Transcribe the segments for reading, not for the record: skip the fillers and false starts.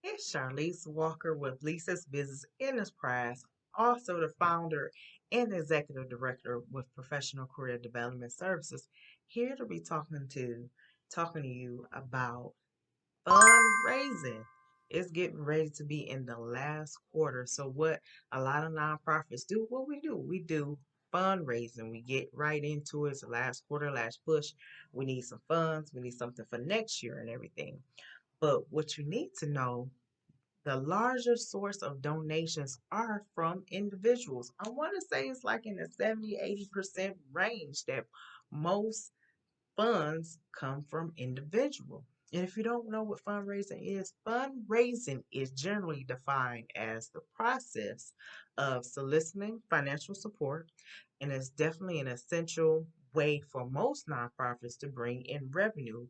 It's Charlize Walker with Lisa's Business Enterprise, also the founder and executive director with Professional Career Development Services, here to be talking to you about fundraising. It's getting ready to be in the last quarter. So what a lot of nonprofits do, what we do fundraising. We get right into it. It's the last quarter, last push. We need some funds. We need something for next year and everything. But what you need to know, the larger source of donations are from individuals. I want to say it's like in the 70-80% range that most funds come from individual. And if you don't know what fundraising is generally defined as the process of soliciting financial support, and it's definitely an essential way for most nonprofits to bring in revenue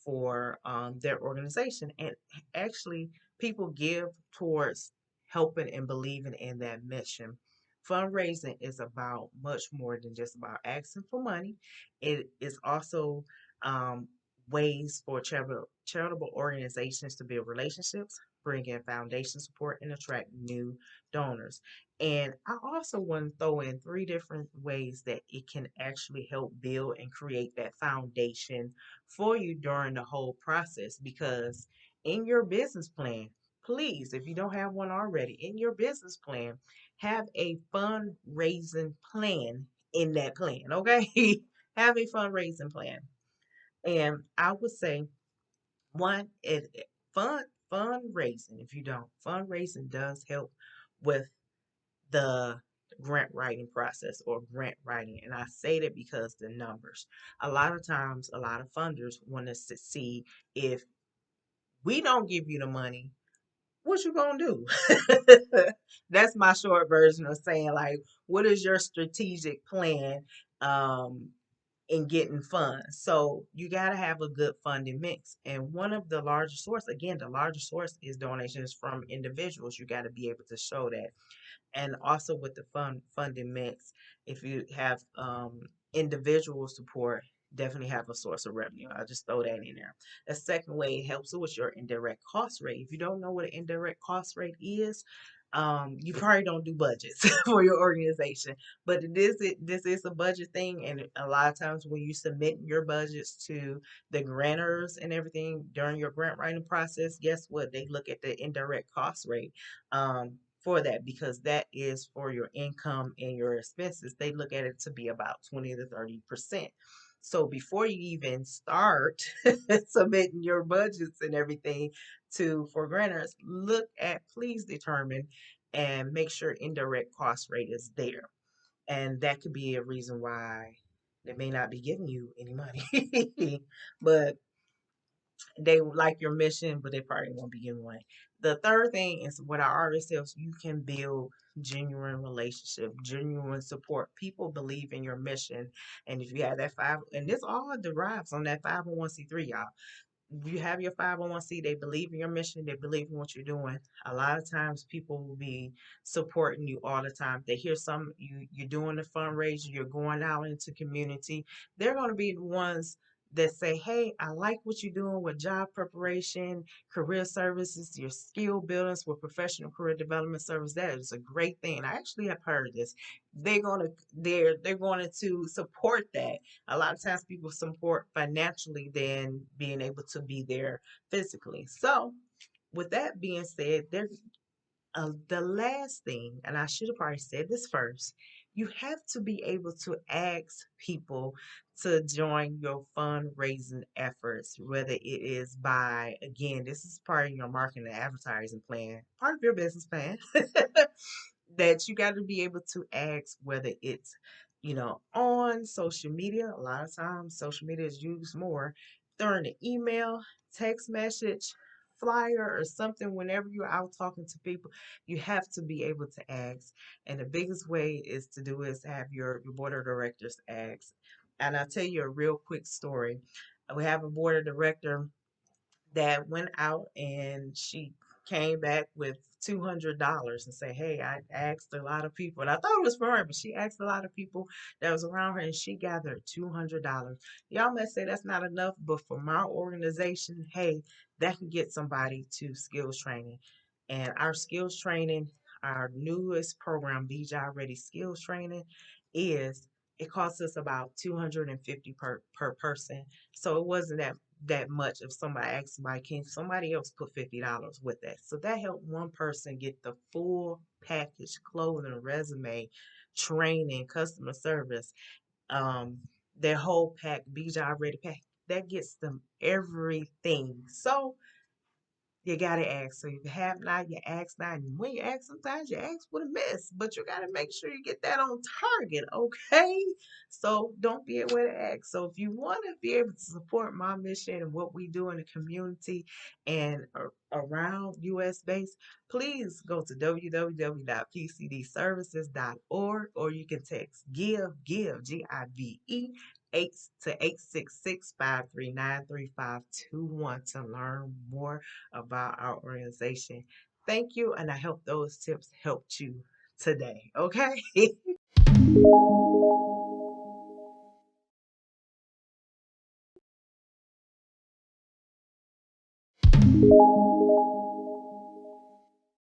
for their organization. And actually, people give towards helping and believing in that mission. Fundraising is about much more than just about asking for money. It is also um, ways for charitable organizations to build relationships, bring in foundation support, and attract new donors. And I also want to throw in three different ways that it can actually help build and create that foundation for you during the whole process. Because in your business plan, please, if you don't have one already, in your business plan, have a fundraising plan in that plan, okay? Have a fundraising plan. And I would say one is fun fundraising. If you don't, fundraising does help with the grant writing process or grant writing. And I say that because the numbers. A lot of times, a lot of funders want us to see if we don't give you the money, what you gonna do? That's my short version of saying like, what is your strategic plan um, in getting funds? So you got to have a good funding mix. And one of the largest source, again, the largest source is donations from individuals. You got to be able to show that. And also with the funding mix, if you have individual support, definitely have a source of revenue. I'll just throw that in there. The second way it helps with your indirect cost rate. If you don't know what an indirect cost rate is, you probably don't do budgets for your organization. But this is a budget thing, and a lot of times when you submit your budgets to the grantors and everything during your grant writing process, guess what? They look at the indirect cost rate. For that, because that is for your income and your expenses. They look at it to be about 20 to 30%. So before you even start submitting your budgets and everything to for grantors, look at, please determine and make sure indirect cost rate is there. And that could be a reason why they may not be giving you any money. But they like your mission, but they probably won't be giving away. The third thing is what I already said, so you can build genuine relationship, genuine support. People believe in your mission. And if you have that five, and this all derives on that 501(c)(3), y'all. You have your 501(c), they believe in your mission, they believe in what you're doing. A lot of times people will be supporting you all the time. They hear you're doing the fundraiser, you're going out into community. They're going to be the ones that say, hey, I like what you're doing with job preparation, career services, your skill buildings with professional career development service. That is a great thing. I actually have heard this. They're going to support that. A lot of times people support financially than being able to be there physically. So, with that being said, the last thing, and I should have probably said this first, you have to be able to ask people to join your fundraising efforts, whether it is by, again, this is part of your marketing and advertising plan, part of your business plan, that you got to be able to ask whether it's, on social media. A lot of times, social media is used more during the email, text message, flyer, or something. Whenever you're out talking to people, you have to be able to ask. And the biggest way is to do is have your board of directors ask. And I'll tell you a real quick story. We have a board of director that went out and she came back with $200 and say, hey, I asked a lot of people, and I thought it was for her, but she asked a lot of people that was around her, and she gathered $200. Y'all may say that's not enough, but for my organization, hey, that can get somebody to skills training. And our skills training, our newest program, BJI Ready Skills Training, is it costs us about 250 per person. So it wasn't that much. If somebody asked somebody, can somebody else put $50 with that? So that helped one person get the full package: clothing, resume, training, customer service, um, their whole pack, BJI Ready pack. That gets them everything. So you gotta ask. So you have not, you ask not. And when you ask, sometimes you ask with a miss, but you gotta make sure you get that on target, okay? So don't be aware to ask. So if you want to be able to support my mission and what we do in the community and around US based, please go to www.pcdservices.org, or you can text give GIVE 8 to 866-539-3521 to learn more about our organization. Thank you, and I hope those tips helped you today. Okay.